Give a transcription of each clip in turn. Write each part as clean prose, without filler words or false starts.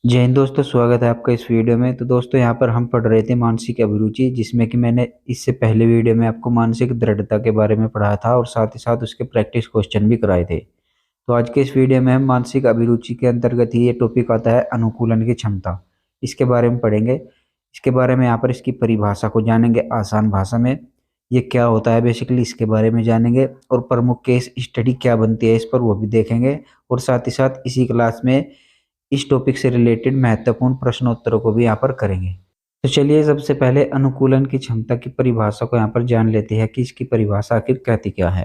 जय हिंद दोस्तों, स्वागत है आपका इस वीडियो में। तो दोस्तों यहाँ पर हम पढ़ रहे थे मानसिक अभिरुचि, जिसमें कि मैंने इससे पहले वीडियो में आपको मानसिक दृढ़ता के बारे में पढ़ाया था और साथ ही साथ उसके प्रैक्टिस क्वेश्चन भी कराए थे। तो आज के इस वीडियो में हम मानसिक अभिरुचि के अंतर्गत ही ये टॉपिक आता है अनुकूलन की क्षमता, इसके बारे में पढ़ेंगे। इसके बारे में यहाँ पर इसकी परिभाषा को जानेंगे आसान भाषा में, ये क्या होता है बेसिकली इसके बारे में जानेंगे, और प्रमुख केस स्टडी क्या बनती है इस पर वो भी देखेंगे। और साथ ही साथ इसी क्लास में इस टॉपिक से रिलेटेड महत्वपूर्ण प्रश्नोत्तरों को भी यहाँ पर करेंगे। तो चलिए सबसे पहले अनुकूलन की क्षमता की परिभाषा को यहाँ पर जान लेते हैं कि इसकी परिभाषा आखिर कहती क्या है।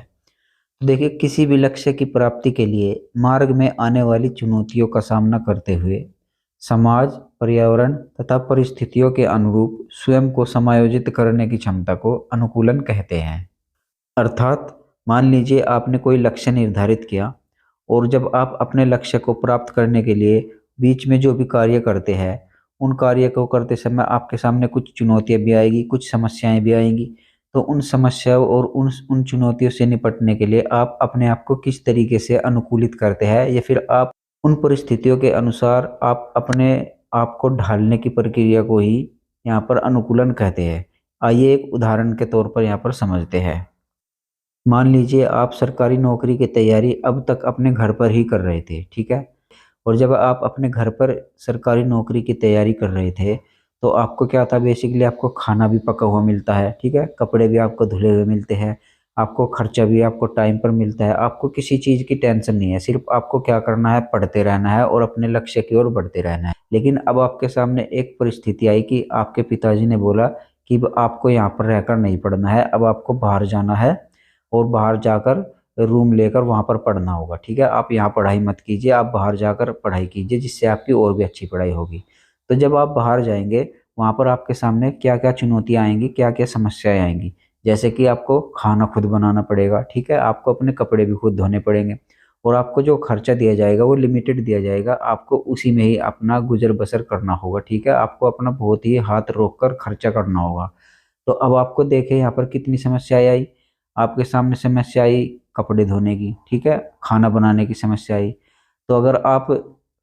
तो देखिए, किसी भी लक्ष्य की प्राप्ति के लिए मार्ग में आने वाली चुनौतियों का सामना करते हुए समाज, पर्यावरण तथा परिस्थितियों के अनुरूप स्वयं को समायोजित करने की क्षमता को अनुकूलन कहते हैं। अर्थात मान लीजिए आपने कोई लक्ष्य निर्धारित किया, और जब आप अपने लक्ष्य को प्राप्त करने के लिए बीच में जो भी कार्य करते हैं, उन कार्य को करते समय आपके सामने कुछ चुनौतियां भी आएगी, कुछ समस्याएं भी आएंगी। तो उन समस्याओं और उन चुनौतियों से निपटने के लिए आप अपने आप को किस तरीके से अनुकूलित करते हैं, या फिर आप उन परिस्थितियों के अनुसार आप अपने आप को ढालने की प्रक्रिया को ही यहाँ पर अनुकूलन कहते हैं। आइए एक उदाहरण के तौर पर यहाँ पर समझते हैं। मान लीजिए आप सरकारी नौकरी की तैयारी अब तक अपने घर पर ही कर रहे थे, ठीक है। और जब आप अपने घर पर सरकारी नौकरी की तैयारी कर रहे थे, तो आपको क्या था, बेसिकली आपको खाना भी पका हुआ मिलता है, ठीक है, कपड़े भी आपको धुले हुए मिलते हैं, आपको खर्चा भी आपको टाइम पर मिलता है, आपको किसी चीज़ की टेंशन नहीं है, सिर्फ आपको क्या करना है, पढ़ते रहना है और अपने लक्ष्य की ओर बढ़ते रहना है। लेकिन अब आपके सामने एक परिस्थिति आई कि आपके पिताजी ने बोला कि अब आपको यहाँ पर रहकर नहीं पढ़ना है, अब आपको बाहर जाना है और बाहर जाकर रूम लेकर वहाँ पर पढ़ना होगा, ठीक है। आप यहाँ पढ़ाई मत कीजिए, आप बाहर जाकर पढ़ाई कीजिए, जिससे आपकी और भी अच्छी पढ़ाई होगी। तो जब आप बाहर जाएंगे, वहाँ पर आपके सामने क्या क्या चुनौतियाँ आएंगी, क्या क्या समस्याएं आएंगी। जैसे कि आपको खाना खुद बनाना पड़ेगा, ठीक है, आपको अपने कपड़े भी खुद धोने पड़ेंगे, और आपको जो खर्चा दिया जाएगा वो लिमिटेड दिया जाएगा, आपको उसी में ही अपना गुजर बसर करना होगा, ठीक है। आपको अपना बहुत ही हाथ रोक कर खर्चा करना होगा। तो अब आपको देखें यहाँ पर कितनी समस्याएं आई। आपके सामने समस्या आई कपड़े धोने की, ठीक है, खाना बनाने की समस्या आई। तो अगर आप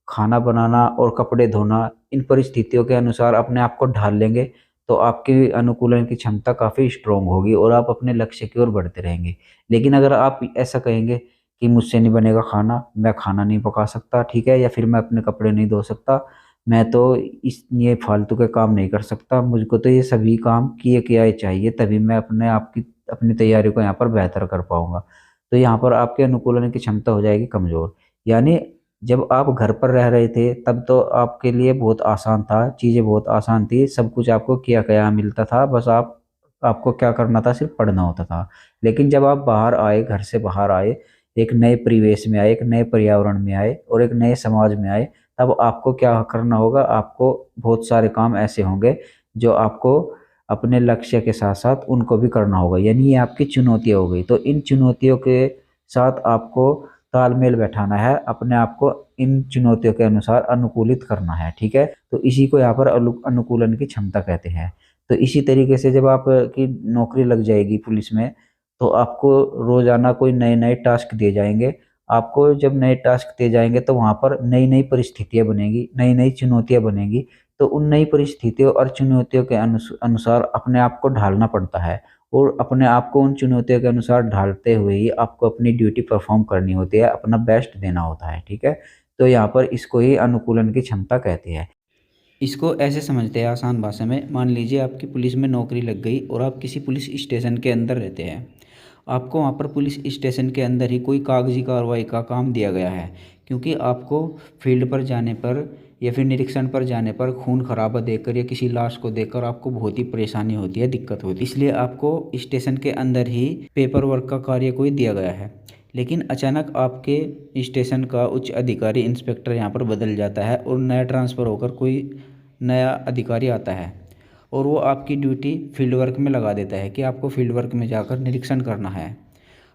खाना बनाना और कपड़े धोना इन परिस्थितियों के अनुसार अपने आप को ढाल लेंगे, तो आपकी अनुकूलन की क्षमता काफ़ी स्ट्रोंग होगी और आप अपने लक्ष्य की ओर बढ़ते रहेंगे। लेकिन अगर आप ऐसा कहेंगे कि मुझसे नहीं बनेगा खाना, मैं खाना नहीं पका सकता, ठीक है, या फिर मैं अपने कपड़े नहीं धो सकता, मैं तो इस ये फालतू के काम नहीं कर सकता, मुझको तो ये सभी काम किए किया ही चाहिए, तभी मैं अपनी तैयारी को यहाँ पर बेहतर कर पाऊंगा। तो यहाँ पर आपके अनुकूलन की क्षमता हो जाएगी कमज़ोर। यानी जब आप घर पर रह रहे थे तब तो आपके लिए बहुत आसान था, चीज़ें बहुत आसान थी, सब कुछ आपको किया कया मिलता था, बस आपको क्या करना था, सिर्फ पढ़ना होता था। लेकिन जब आप बाहर आए, घर से बाहर आए, एक नए परिवेश में आए, एक नए पर्यावरण में आए और एक नए समाज में आए, तब आपको क्या करना होगा, आपको बहुत सारे काम ऐसे होंगे जो आपको अपने लक्ष्य के साथ साथ उनको भी करना होगा। यानी ये आपकी चुनौतियाँ हो गई। तो इन चुनौतियों के साथ आपको तालमेल बैठाना है, अपने आप को इन चुनौतियों के अनुसार अनुकूलित करना है, ठीक है। तो इसी को यहाँ पर अनुकूलन की क्षमता कहते हैं। तो इसी तरीके से जब आप की नौकरी लग जाएगी पुलिस में, तो आपको रोजाना कोई नए नए टास्क दिए जाएंगे। आपको जब नए टास्क दिए जाएंगे तो वहाँ पर नई नई परिस्थितियाँ बनेगी, नई नई चुनौतियाँ बनेगी। तो उन नई परिस्थितियों और चुनौतियों के अनुसार अपने आप को ढालना पड़ता है, और अपने आप को उन चुनौतियों के अनुसार ढालते हुए ही आपको अपनी ड्यूटी परफॉर्म करनी होती है, अपना बेस्ट देना होता है, ठीक है। तो यहाँ पर इसको ही अनुकूलन की क्षमता कहते हैं। इसको ऐसे समझते हैं आसान भाषा में, मान लीजिए आपकी पुलिस में नौकरी लग गई और आप किसी पुलिस स्टेशन के अंदर रहते हैं। आपको वहाँ पर पुलिस स्टेशन के अंदर ही कोई कागजी कार्रवाई का काम दिया गया है, क्योंकि आपको फील्ड पर जाने पर या फिर निरीक्षण पर जाने पर खून खराबा देखकर या किसी लाश को देखकर आपको बहुत ही परेशानी होती है, दिक्कत होती है। इसलिए आपको स्टेशन के अंदर ही पेपर वर्क का कार्य कोई दिया गया है। लेकिन अचानक आपके स्टेशन का उच्च अधिकारी इंस्पेक्टर यहाँ पर बदल जाता है और नया ट्रांसफ़र होकर कोई नया अधिकारी आता है, और वो आपकी ड्यूटी फील्ड वर्क में लगा देता है कि आपको फील्ड वर्क में जाकर निरीक्षण करना है।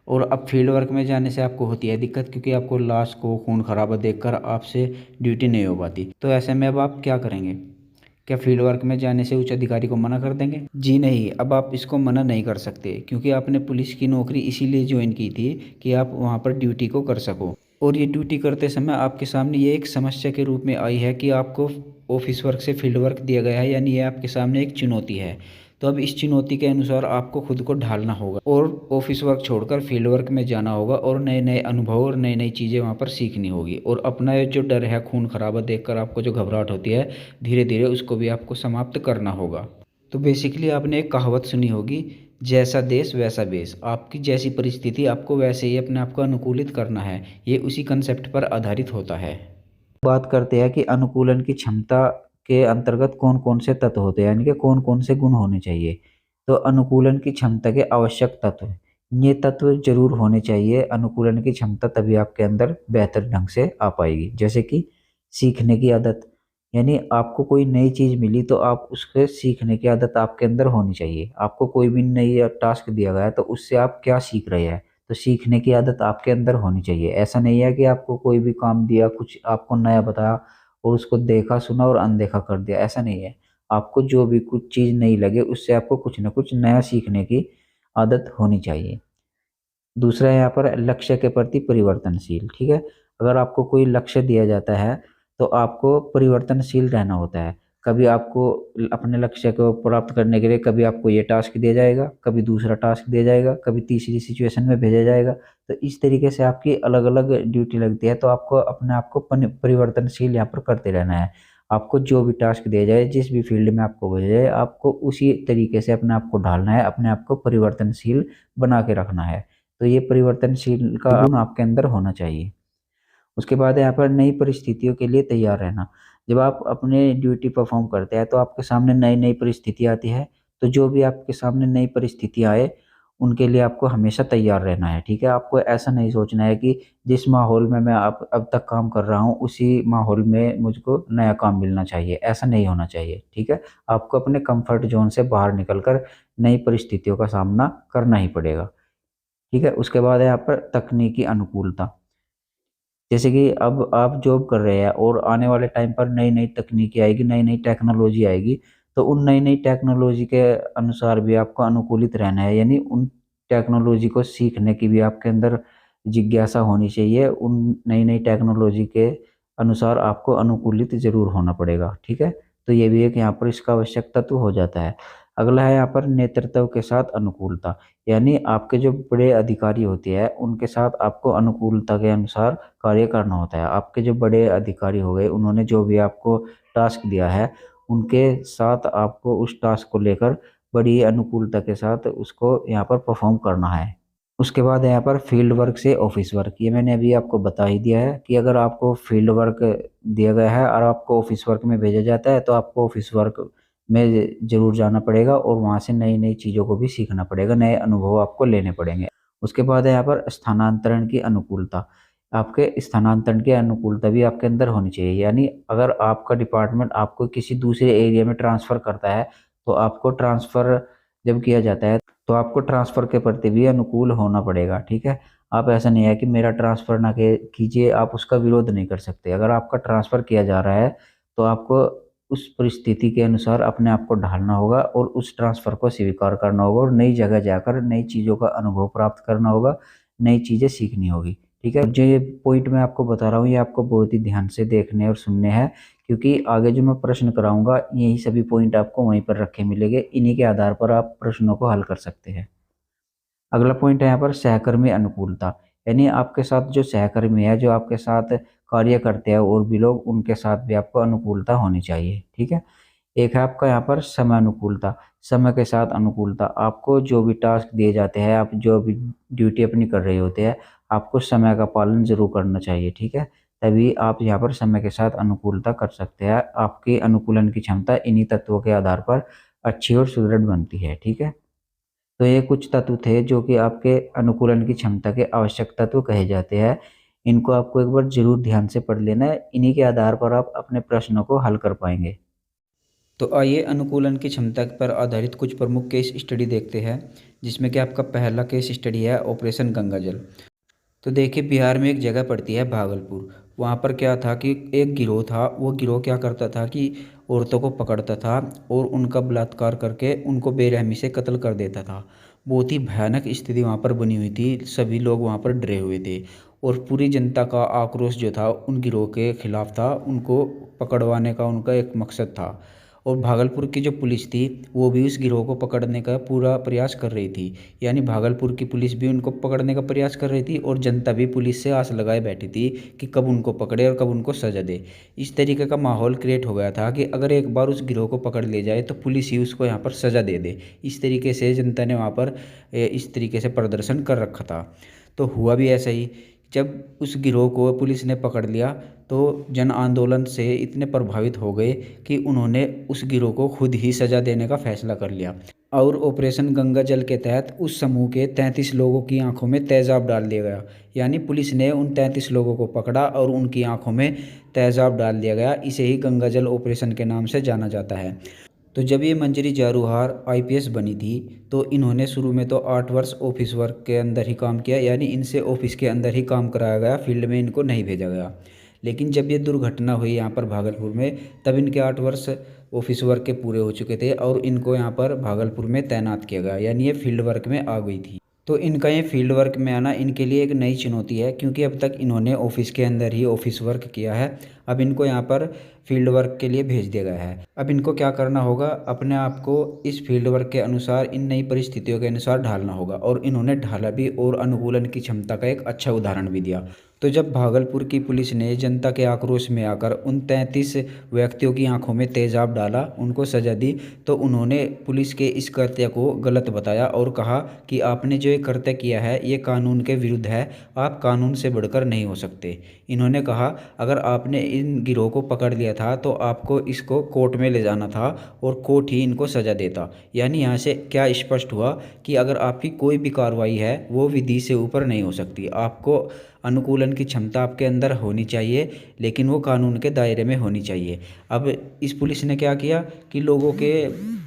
और अब फील्ड वर्क में जाने से आपको होती है दिक्कत, क्योंकि आपको लाश को खून खराबा देखकर आपसे ड्यूटी नहीं हो पाती। तो ऐसे में अब आप क्या करेंगे? क्या फील्ड वर्क में जाने से उच्च अधिकारी को मना कर देंगे? जी नहीं, अब आप इसको मना नहीं कर सकते, क्योंकि आपने पुलिस की नौकरी इसीलिए ज्वाइन की थी कि आप वहाँ पर ड्यूटी को कर सको। और ये ड्यूटी करते समय आपके सामने ये एक समस्या के रूप में आई है कि आपको ऑफिस वर्क से फील्ड वर्क दिया गया है, यानी ये आपके सामने एक चुनौती है। तो अब इस चुनौती के अनुसार आपको खुद को ढालना होगा और ऑफिस वर्क छोड़कर फील्ड वर्क में जाना होगा और नए नए अनुभव और नई नई चीज़ें वहाँ पर सीखनी होगी। और अपना ये जो डर है, खून खराबा देखकर आपको जो घबराहट होती है, धीरे धीरे उसको भी आपको समाप्त करना होगा। तो बेसिकली आपने एक कहावत सुनी होगी, जैसा देश वैसा बेस। आपकी जैसी परिस्थिति आपको वैसे ही अपने आप को अनुकूलित करना है, ये उसी कंसेप्ट पर आधारित होता है। बात करते हैं कि अनुकूलन की क्षमता के अंतर्गत कौन कौन से तत्व होते हैं, यानी कि कौन कौन से गुण होने चाहिए। तो अनुकूलन की क्षमता के आवश्यक तत्व, ये तत्व जरूर होने चाहिए। अनुकूलन की क्षमता तभी आपके अंदर बेहतर ढंग से आ पाएगी। जैसे कि सीखने की आदत, यानी आपको कोई नई चीज़ मिली तो आप उसके सीखने की आदत आपके अंदर होनी चाहिए। आपको कोई भी नई टास्क दिया गया है तो उससे आप क्या सीख रहे हैं, तो सीखने की आदत आपके अंदर होनी चाहिए। ऐसा नहीं है कि आपको कोई भी काम दिया, कुछ आपको नया बताया और उसको देखा सुना और अनदेखा कर दिया, ऐसा नहीं है। आपको जो भी कुछ चीज़ नहीं लगे उससे आपको कुछ ना कुछ नया सीखने की आदत होनी चाहिए। दूसरा है यहाँ पर लक्ष्य के प्रति परिवर्तनशील, ठीक है। अगर आपको कोई लक्ष्य दिया जाता है तो आपको परिवर्तनशील रहना होता है। कभी आपको अपने लक्ष्य को प्राप्त करने के लिए कभी आपको ये टास्क दिया जाएगा, कभी दूसरा टास्क दिया जाएगा, कभी तीसरी सिचुएशन में भेजा जाएगा। तो इस तरीके से आपकी अलग अलग ड्यूटी लगती है। तो आपको अपने आप को परिवर्तनशील यहाँ पर करते रहना है। आपको जो भी टास्क दिया जाए, जिस भी फील्ड में आपको भेजा जाए, आपको उसी तरीके से अपने आप को ढालना है, अपने आप को परिवर्तनशील बना के रखना है। तो ये परिवर्तनशील का गुण आपके अंदर होना चाहिए। उसके बाद यहाँ पर नई परिस्थितियों के लिए तैयार रहना। जब आप अपने ड्यूटी परफॉर्म करते हैं तो आपके सामने नई नई परिस्थिति आती है। तो जो भी आपके सामने नई परिस्थिति आए उनके लिए आपको हमेशा तैयार रहना है, ठीक है। आपको ऐसा नहीं सोचना है कि जिस माहौल में मैं अब तक काम कर रहा हूँ उसी माहौल में मुझको नया काम मिलना चाहिए, ऐसा नहीं होना चाहिए, ठीक है। आपको अपने कंफर्ट जोन से बाहर निकलकर नई परिस्थितियों का सामना करना ही पड़ेगा, ठीक है। उसके बाद है यहाँ पर तकनीकी अनुकूलता। जैसे कि अब आप जॉब कर रहे हैं और आने वाले टाइम पर नई नई तकनीकी आएगी, नई नई टेक्नोलॉजी आएगी। तो उन नई नई टेक्नोलॉजी के अनुसार भी आपको अनुकूलित रहना है, यानी उन टेक्नोलॉजी को सीखने की भी आपके अंदर जिज्ञासा होनी चाहिए। उन नई नई टेक्नोलॉजी के अनुसार आपको अनुकूलित जरूर होना पड़ेगा, ठीक है। तो ये भी एक यहाँ पर इसका आवश्यक तत्व हो जाता है। अगला है यहाँ पर नेतृत्व के साथ अनुकूलता, यानी आपके जो बड़े अधिकारी होते हैं उनके साथ आपको अनुकूलता के अनुसार कार्य करना होता है। आपके जो बड़े अधिकारी हो गए, उन्होंने जो भी आपको टास्क दिया है, उनके साथ आपको उस टास्क को लेकर बड़ी अनुकूलता के साथ उसको यहाँ पर परफॉर्म करना है। उसके बाद यहाँ पर फील्ड वर्क से ऑफिस वर्क, ये मैंने अभी आपको बता ही दिया है कि अगर आपको फील्ड वर्क दिया गया है और आपको ऑफिस वर्क में भेजा जाता है तो आपको ऑफिस वर्क में ज़रूर जाना पड़ेगा और वहाँ से नई नई चीज़ों को भी सीखना पड़ेगा, नए अनुभव आपको लेने पड़ेंगे। उसके बाद है यहाँ पर स्थानांतरण की अनुकूलता। आपके स्थानांतरण की अनुकूलता भी आपके अंदर होनी चाहिए, यानी अगर आपका डिपार्टमेंट आपको किसी दूसरे एरिया में ट्रांसफ़र करता है तो आपको ट्रांसफ़र जब किया जाता है तो आपको ट्रांसफ़र के प्रति भी अनुकूल होना पड़ेगा, ठीक है। आप ऐसा नहीं है कि मेरा ट्रांसफ़र ना कीजिए, आप उसका विरोध नहीं कर सकते। अगर आपका ट्रांसफ़र किया जा रहा है तो आपको उस परिस्थिति के अनुसार अपने आप को ढालना होगा और उस ट्रांसफ़र को स्वीकार करना होगा और नई जगह जाकर नई चीज़ों का अनुभव प्राप्त करना होगा, नई चीज़ें सीखनी होगी, ठीक है। जो ये पॉइंट मैं आपको बता रहा हूँ ये आपको बहुत ही ध्यान से देखने और सुनने हैं, क्योंकि आगे जो मैं प्रश्न कराऊंगा यही सभी पॉइंट आपको वहीं पर रखे मिलेंगे। इन्हीं के आधार पर आप प्रश्नों को हल कर सकते हैं। अगला पॉइंट है यहाँ पर सहकर्मी अनुकूलता, यानी आपके साथ जो सहकर्मी है, जो आपके साथ कार्य करते हैं और भी लोग, उनके साथ भी आपको अनुकूलता होनी चाहिए, ठीक है। एक है आपका यहाँ पर समय अनुकूलता, समय के साथ अनुकूलता। आपको जो भी टास्क दिए जाते हैं, आप जो भी ड्यूटी अपनी कर रहे होते हैं, आपको समय का पालन जरूर करना चाहिए, ठीक है। तभी आप यहाँ पर समय के साथ अनुकूलता कर सकते हैं। आपकी अनुकूलन की क्षमता इन्हीं तत्वों के आधार पर अच्छी और सुदृढ़ बनती है, ठीक है। तो ये कुछ तत्व थे जो कि आपके अनुकूलन की क्षमता के आवश्यक तत्व कहे जाते हैं। इनको आपको एक बार जरूर ध्यान से पढ़ लेना है, इन्हीं के आधार पर आप अपने प्रश्नों को हल कर पाएंगे। तो आइए अनुकूलन की क्षमता पर आधारित कुछ प्रमुख केस स्टडी देखते हैं, जिसमें कि आपका पहला केस स्टडी है ऑपरेशन गंगाजल। तो देखिए, बिहार में एक जगह पड़ती है भागलपुर। वहाँ पर क्या था कि एक गिरोह था। वो गिरोह क्या करता था कि औरतों को पकड़ता था और उनका बलात्कार करके उनको बेरहमी से कत्ल कर देता था। बहुत ही भयानक स्थिति वहाँ पर बनी हुई थी, सभी लोग वहाँ पर डरे हुए थे। और पूरी जनता का आक्रोश जो था उन गिरोह के खिलाफ था, उनको पकड़वाने का उनका एक मकसद था। और भागलपुर की जो पुलिस थी वो भी उस गिरोह को पकड़ने का पूरा प्रयास कर रही थी। यानी भागलपुर की पुलिस भी उनको पकड़ने का प्रयास कर रही थी और जनता भी पुलिस से आस लगाए बैठी थी कि कब उनको पकड़े और कब उनको सज़ा दे। इस तरीके का माहौल क्रिएट हो गया था कि अगर एक बार उस गिरोह को पकड़ ले जाए तो पुलिस ही उसको यहाँ पर सज़ा दे दे। इस तरीके से जनता ने वहाँ पर इस तरीके से प्रदर्शन कर रखा था। तो हुआ भी ऐसा ही। जब उस गिरोह को पुलिस ने पकड़ लिया तो जन आंदोलन से इतने प्रभावित हो गए कि उन्होंने उस गिरोह को खुद ही सज़ा देने का फैसला कर लिया। और ऑपरेशन गंगा जल के तहत उस समूह के 33 लोगों की आंखों में तेजाब डाल दिया गया। यानी पुलिस ने उन 33 लोगों को पकड़ा और उनकी आंखों में तेजाब डाल दिया गया। इसे ही गंगा जल ऑपरेशन के नाम से जाना जाता है। तो जब ये मंजरी जारूहार आईपीएस बनी थी तो इन्होंने शुरू में तो 8 वर्ष ऑफिस वर्क के अंदर ही काम किया। यानी इनसे ऑफिस के अंदर ही काम कराया गया, फील्ड में इनको नहीं भेजा गया। लेकिन जब ये दुर्घटना हुई यहाँ पर भागलपुर में, तब इनके 8 वर्ष ऑफिस वर्क के पूरे हो चुके थे और इनको यहाँ पर भागलपुर में तैनात किया गया। यानी ये फील्ड वर्क में आ गई थी। तो इनका ये फील्ड वर्क में आना इनके लिए एक नई चुनौती है, क्योंकि अब तक इन्होंने ऑफिस के अंदर ही ऑफिस वर्क किया है। अब इनको यहाँ पर फील्ड वर्क के लिए भेज दिया गया है। अब इनको क्या करना होगा, अपने आप को इस फील्ड वर्क के अनुसार, इन नई परिस्थितियों के अनुसार ढालना होगा। और इन्होंने ढाला भी और अनुकूलन की क्षमता का एक अच्छा उदाहरण भी दिया। तो जब भागलपुर की पुलिस ने जनता के आक्रोश में आकर उन 33 व्यक्तियों की आंखों में तेजाब डाला, उनको सजा दी, तो उन्होंने पुलिस के इस कृत्य को गलत बताया और कहा कि आपने जो ये कृत्य किया है ये कानून के विरुद्ध है, आप कानून से बढ़कर नहीं हो सकते। इन्होंने कहा अगर आपने इन गिरोह को पकड़ लिया था तो आपको इसको कोर्ट में ले जाना था और कोर्ट ही इनको सज़ा देता। यानी यहाँ से क्या स्पष्ट हुआ कि अगर आपकी कोई भी कार्रवाई है वो विधि से ऊपर नहीं हो सकती। आपको अनुकूलन की क्षमता आपके अंदर होनी चाहिए, लेकिन वो कानून के दायरे में होनी चाहिए। अब इस पुलिस ने क्या किया कि लोगों के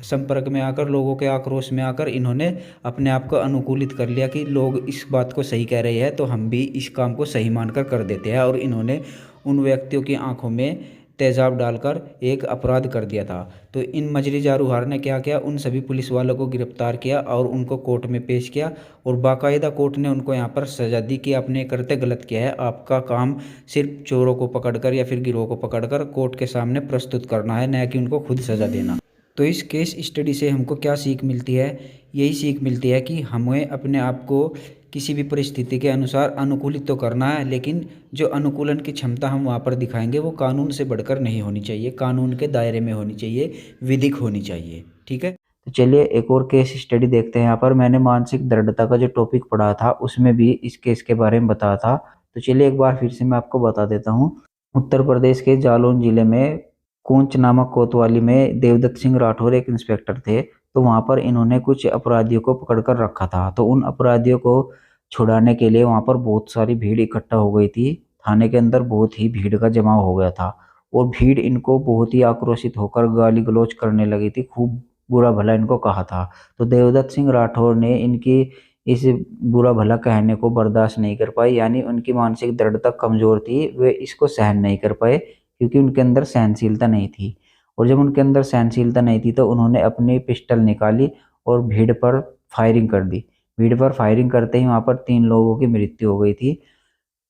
संपर्क में आकर, लोगों के आक्रोश में आकर इन्होंने अपने आप को अनुकूलित कर लिया कि लोग इस बात को सही कह रहे हैं तो हम भी इस काम को सही मानकर कर देते हैं। और इन्होंने उन व्यक्तियों की आंखों में तेजाब डालकर एक अपराध कर दिया था। तो इन मजरी जारूहार ने क्या किया, उन सभी पुलिस वालों को गिरफ्तार किया और उनको कोर्ट में पेश किया। और बाकायदा कोर्ट ने उनको यहाँ पर सज़ा दी कि आपने करते गलत किया है, आपका काम सिर्फ चोरों को पकड़कर या फिर गिरोह को पकड़कर कोर्ट के सामने प्रस्तुत करना है, न कि उनको खुद सज़ा देना। तो इस केस स्टडी से हमको क्या सीख मिलती है, यही सीख मिलती है कि हमें अपने आप को किसी भी परिस्थिति के अनुसार अनुकूलित तो करना है, लेकिन जो अनुकूलन की क्षमता हम वहाँ पर दिखाएंगे वो कानून से बढ़कर नहीं होनी चाहिए, कानून के दायरे में होनी चाहिए, विधिक होनी चाहिए। ठीक है, तो चलिए एक और केस स्टडी देखते हैं। यहाँ पर मैंने मानसिक दृढ़ता का जो टॉपिक पढ़ा था उसमें भी इस केस के बारे में बताया था। तो चलिए एक बार फिर से मैं आपको बता देता हूँ। उत्तर प्रदेश के जालौन जिले में कोंच नामक कोतवाली में देवदत्त सिंह राठौर एक इंस्पेक्टर थे। तो वहाँ पर इन्होंने कुछ अपराधियों को पकड़ कर रखा था। तो उन अपराधियों को छुड़ाने के लिए वहाँ पर बहुत सारी भीड़ इकट्ठा हो गई थी। थाने के अंदर बहुत ही भीड़ का जमाव हो गया था और भीड़ इनको बहुत ही आक्रोशित होकर गाली गलौज करने लगी थी, खूब बुरा भला इनको कहा था। तो देवदत्त सिंह राठौर ने इनकी इस बुरा भला कहने को बर्दाश्त नहीं कर पाई। यानी उनकी मानसिक दृढ़ता कमजोर थी, वे इसको सहन नहीं कर पाए क्योंकि उनके अंदर सहनशीलता नहीं थी। और जब उनके अंदर सहनशीलता नहीं थी तो उन्होंने अपनी पिस्टल निकाली और भीड़ पर फायरिंग कर दी। भीड़ पर फायरिंग करते ही वहाँ पर 3 लोगों की मृत्यु हो गई थी।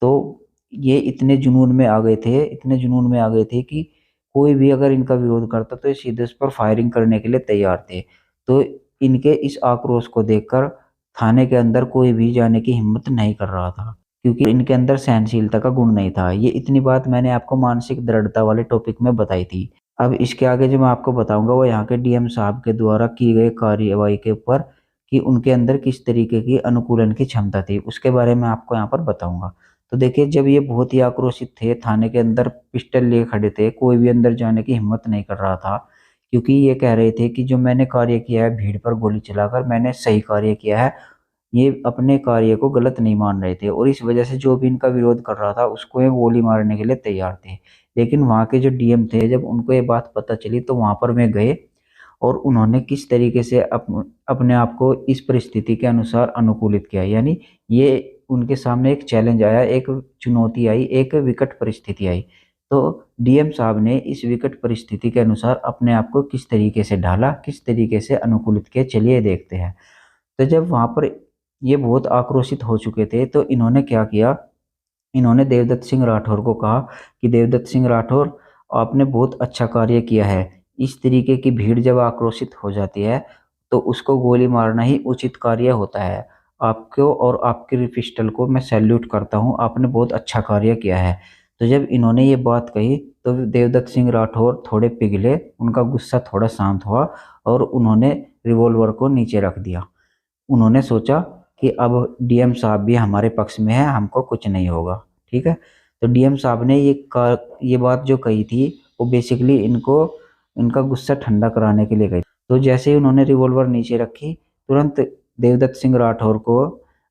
तो ये इतने जुनून में आ गए थे, इतने जुनून में आ गए थे कि कोई भी अगर इनका विरोध करता तो ये सीधे उस पर फायरिंग करने के लिए तैयार थे। तो इनके इस आक्रोश को देखकर थाने के अंदर कोई भी जाने की हिम्मत नहीं कर रहा था, क्योंकि इनके अंदर सहनशीलता का गुण नहीं था। ये इतनी बात मैंने आपको मानसिक दृढ़ता वाले टॉपिक में बताई थी। अब इसके आगे जो मैं आपको बताऊंगा वो यहाँ के डीएम साहब के द्वारा की गई कार्यवाही के ऊपर कि उनके अंदर किस तरीके की अनुकूलन की क्षमता थी, उसके बारे में आपको यहाँ पर बताऊंगा। तो देखिए, जब ये बहुत ही आक्रोशित थे, थाने के अंदर पिस्टल लिए खड़े थे, कोई भी अंदर जाने की हिम्मत नहीं कर रहा था, क्योंकि ये कह रहे थे कि जो मैंने कार्य किया है भीड़ पर गोली चलाकर, मैंने सही कार्य किया है। ये अपने कार्य को गलत नहीं मान रहे थे और इस वजह से जो भी इनका विरोध कर रहा था उसको ये गोली मारने के लिए तैयार थे। लेकिन वहाँ के जो डीएम थे, जब उनको ये बात पता चली तो वहाँ पर में गए और उन्होंने किस तरीके से अपने आप को इस परिस्थिति के अनुसार अनुकूलित किया। यानी ये उनके सामने एक चैलेंज आया, एक चुनौती आई, एक विकट परिस्थिति आई। तो डीएम साहब ने इस विकट परिस्थिति के अनुसार अपने आप को किस तरीके से ढाला, किस तरीके से अनुकूलित किया, चलिए देखते हैं। तो जब वहाँ पर ये बहुत आक्रोशित हो चुके थे तो इन्होंने क्या किया इन्होंने देवदत्त सिंह राठौर को कहा कि देवदत्त सिंह राठौर, आपने बहुत अच्छा कार्य किया है। इस तरीके की भीड़ जब आक्रोशित हो जाती है तो उसको गोली मारना ही उचित कार्य होता है। आपको और आपके पिस्टल को मैं सैल्यूट करता हूँ, आपने बहुत अच्छा कार्य किया है। तो जब इन्होंने ये बात कही तो देवदत्त सिंह राठौर थोड़े पिघले, उनका गुस्सा थोड़ा शांत हुआ और उन्होंने रिवॉल्वर को नीचे रख दिया। उन्होंने सोचा कि अब डीएम साहब भी हमारे पक्ष में है, हमको कुछ नहीं होगा। ठीक है, तो डीएम साहब ने ये बात जो कही थी वो बेसिकली इनको इनका गुस्सा ठंडा कराने के लिए कही। तो जैसे ही उन्होंने रिवॉल्वर नीचे रखी, तुरंत देवदत्त सिंह राठौर को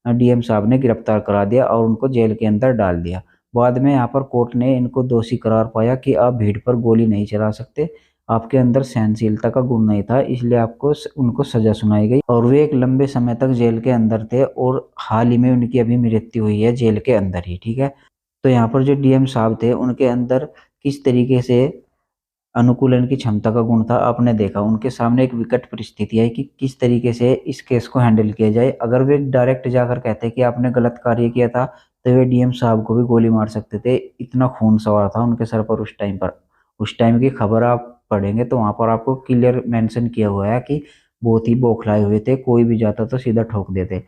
डीएम साहब ने गिरफ्तार करा दिया और उनको जेल के अंदर डाल दिया। बाद में यहाँ पर कोर्ट ने इनको दोषी करार पाया कि आप भीड़ पर गोली नहीं चला सकते, आपके अंदर सहनशीलता का गुण नहीं था, इसलिए आपको उनको सजा सुनाई गई और वे एक लंबे समय तक जेल के अंदर थे और हाल ही में उनकी अभी मृत्यु हुई है जेल के अंदर ही। ठीक है, तो यहाँ पर जो डीएम साहब थे उनके अंदर किस तरीके से अनुकूलन की क्षमता का गुण था, आपने देखा। उनके सामने एक विकट परिस्थिति आई कि किस तरीके से इस केस को हैंडल किया जाए। अगर वे डायरेक्ट जाकर कहते कि आपने गलत कार्य किया था तो वे डीएम साहब को भी गोली मार सकते थे, इतना खून सवार था उनके सर पर उस टाइम पर। उस टाइम की खबर आप पढ़ेंगे तो वहां पर आपको क्लियर मेंशन किया हुआ है कि बहुत ही बौखलाए हुए थे, कोई भी जाता तो सीधा ठोक देते।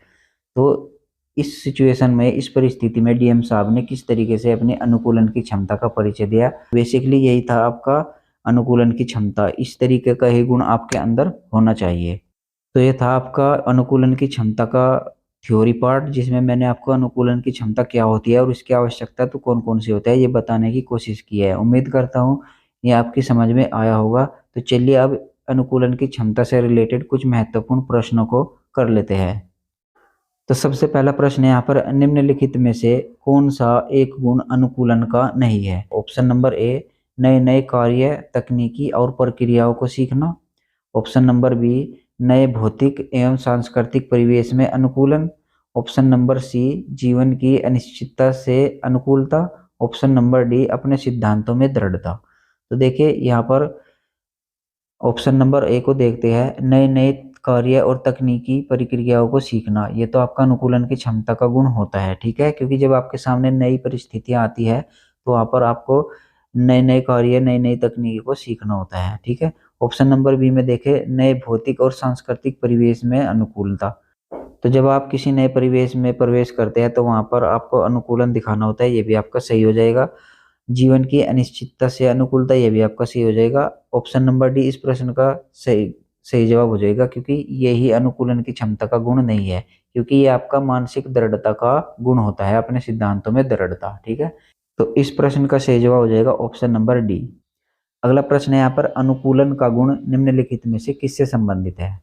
तो इस सिचुएशन में, इस परिस्थिति में डीएम साहब ने किस तरीके से अपने अनुकूलन की क्षमता का परिचय दिया, बेसिकली यही था आपका अनुकूलन की क्षमता। इस तरीके का ही गुण आपके अंदर होना चाहिए। तो ये था आपका अनुकूलन की क्षमता का थ्योरी पार्ट, जिसमें मैंने आपको अनुकूलन की क्षमता क्या होती है और इसकी आवश्यकता तो कौन कौन सी होता है ये बताने की कोशिश की है। उम्मीद करता हूँ ये आपकी समझ में आया होगा। तो चलिए अब अनुकूलन की क्षमता से रिलेटेड कुछ महत्वपूर्ण प्रश्नों को कर लेते हैं। तो सबसे पहला प्रश्न है यहाँ पर, निम्नलिखित में से कौन सा एक गुण अनुकूलन का नहीं है? ऑप्शन नंबर ए, नए नए कार्य, तकनीकी और प्रक्रियाओं को सीखना। ऑप्शन नंबर बी, नए भौतिक एवं सांस्कृतिक परिवेश में अनुकूलन। ऑप्शन नंबर सी, जीवन की अनिश्चितता से अनुकूलता। ऑप्शन नंबर डी, अपने सिद्धांतों में दृढ़ता। तो देखिए यहाँ पर ऑप्शन नंबर ए को देखते हैं, नए नए कार्य और तकनीकी प्रक्रियाओं को सीखना। ये तो आपका अनुकूलन की क्षमता का गुण होता है। ठीक है, क्योंकि जब आपके सामने नई परिस्थितियां आती है तो वहाँ पर आपको नए नए कार्य, नई नई तकनीकी को सीखना होता है। ठीक है, ऑप्शन नंबर बी में देखें, नए भौतिक और सांस्कृतिक परिवेश में अनुकूलता। तो जब आप किसी नए परिवेश में प्रवेश करते हैं तो वहाँ पर आपको अनुकूलन दिखाना होता है, ये भी आपका सही हो जाएगा। जीवन की अनिश्चितता से अनुकूलता, ये भी आपका सही हो जाएगा। ऑप्शन नंबर डी इस प्रश्न का सही सही जवाब हो जाएगा, क्योंकि यही अनुकूलन की क्षमता का गुण नहीं है, क्योंकि ये आपका मानसिक दृढ़ता का गुण होता है, अपने सिद्धांतों में दृढ़ता। ठीक है, तो इस प्रश्न का सही जवाब हो जाएगा ऑप्शन नंबर डी। अगला प्रश्न है यहाँ पर, अनुकूलन का गुण निम्नलिखित में से किससे संबंधित है?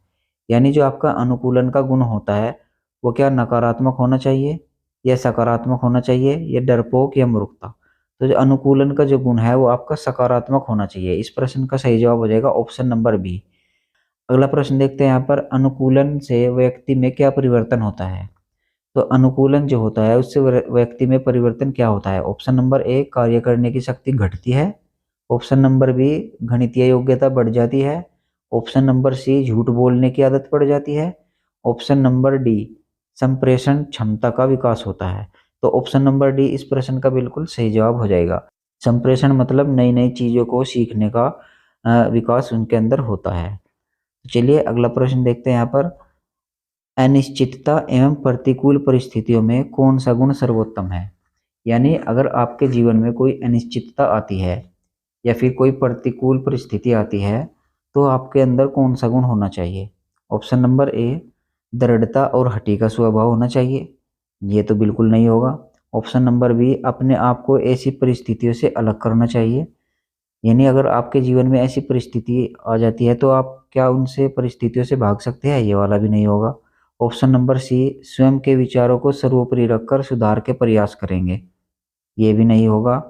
यानी जो आपका अनुकूलन का गुण होता है वो क्या नकारात्मक होना चाहिए या सकारात्मक होना चाहिए या डरपोक या मूर्खता? तो जो अनुकूलन का जो गुण है वो आपका सकारात्मक होना चाहिए। इस प्रश्न का सही जवाब हो जाएगा ऑप्शन नंबर बी। अगला प्रश्न देखते हैं यहाँ पर, अनुकूलन से व्यक्ति में क्या परिवर्तन होता है? तो अनुकूलन जो होता है उससे व्यक्ति में परिवर्तन क्या होता है? ऑप्शन नंबर ए, कार्य करने की शक्ति घटती है। ऑप्शन नंबर बी, गणितीय योग्यता बढ़ जाती है। ऑप्शन नंबर सी, झूठ बोलने की आदत पड़ जाती है। ऑप्शन नंबर डी, संप्रेषण क्षमता का विकास होता है। तो ऑप्शन नंबर डी इस प्रश्न का बिल्कुल सही जवाब हो जाएगा। संप्रेषण मतलब नई नई चीजों को सीखने का विकास उनके अंदर होता है। चलिए अगला प्रश्न देखते हैं यहाँ पर, अनिश्चितता एवं प्रतिकूल परिस्थितियों में कौन सा गुण सर्वोत्तम है? यानी अगर आपके जीवन में कोई अनिश्चितता आती है या फिर कोई प्रतिकूल परिस्थिति आती है तो आपके अंदर कौन सा गुण होना चाहिए? ऑप्शन नंबर ए, दृढ़ता और हठी का स्वभाव होना चाहिए। ये तो बिल्कुल नहीं होगा। ऑप्शन नंबर बी, अपने आप को ऐसी परिस्थितियों से अलग करना चाहिए। यानी अगर आपके जीवन में ऐसी परिस्थिति आ जाती है तो आप क्या उनसे परिस्थितियों से भाग सकते हैं? ये वाला भी नहीं होगा। ऑप्शन नंबर सी, स्वयं के विचारों को सर्वोपरि रखकर सुधार के प्रयास करेंगे। ये भी नहीं होगा।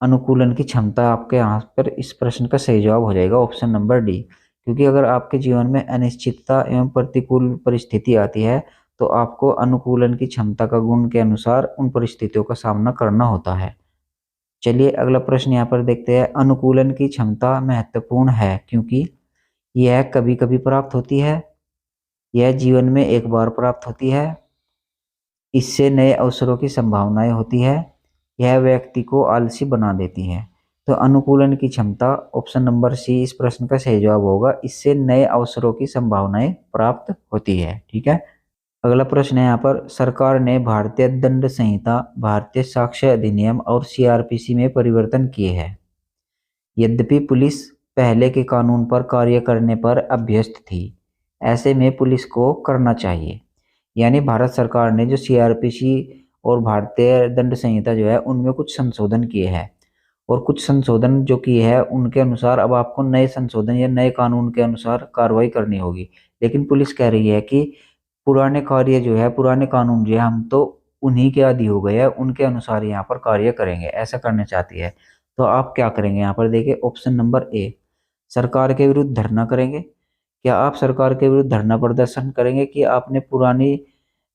अनुकूलन की क्षमता आपके यहाँ पर इस प्रश्न का सही जवाब हो जाएगा ऑप्शन नंबर डी, क्योंकि अगर आपके जीवन में अनिश्चितता एवं प्रतिकूल परिस्थिति आती है तो आपको अनुकूलन की क्षमता का गुण के अनुसार उन परिस्थितियों का सामना करना होता है। चलिए अगला प्रश्न यहाँ पर देखते हैं, अनुकूलन की क्षमता महत्वपूर्ण है क्योंकि यह कभी कभी प्राप्त होती है, यह जीवन में एक बार प्राप्त होती है, इससे नए अवसरों की संभावनाएं होती है, यह व्यक्ति को आलसी बना देती है। तो अनुकूलन की क्षमता, ऑप्शन नंबर सी इस प्रश्न का सही जवाब होगा। इससे नए अवसरों की संभावनाएं प्राप्त होती है। ठीक है। अगला प्रश्न है यहाँ पर, सरकार ने भारतीय दंड संहिता, भारतीय साक्ष्य अधिनियम और सीआरपीसी में परिवर्तन किए हैं। यद्यपि पुलिस पहले के कानून पर कार्य करने पर अभ्यस्त थी, ऐसे में पुलिस को करना चाहिए। यानी भारत सरकार ने जो सीआरपीसी और भारतीय दंड संहिता जो है उनमें कुछ संशोधन किए हैं, और कुछ संशोधन जो किए हैं उनके अनुसार अब आपको नए संशोधन या नए कानून के अनुसार कार्रवाई करनी होगी। लेकिन पुलिस कह रही है कि पुराने कार्य जो है, पुराने कानून जो है, हम तो उन्हीं के आदी हो गए हैं, उनके अनुसार यहाँ पर कार्य करेंगे, ऐसा करना चाहती है। तो आप क्या करेंगे यहाँ पर? देखिए ऑप्शन नंबर ए, सरकार के विरुद्ध धरना करेंगे। क्या आप सरकार के विरुद्ध धरना प्रदर्शन करेंगे कि आपने पुरानी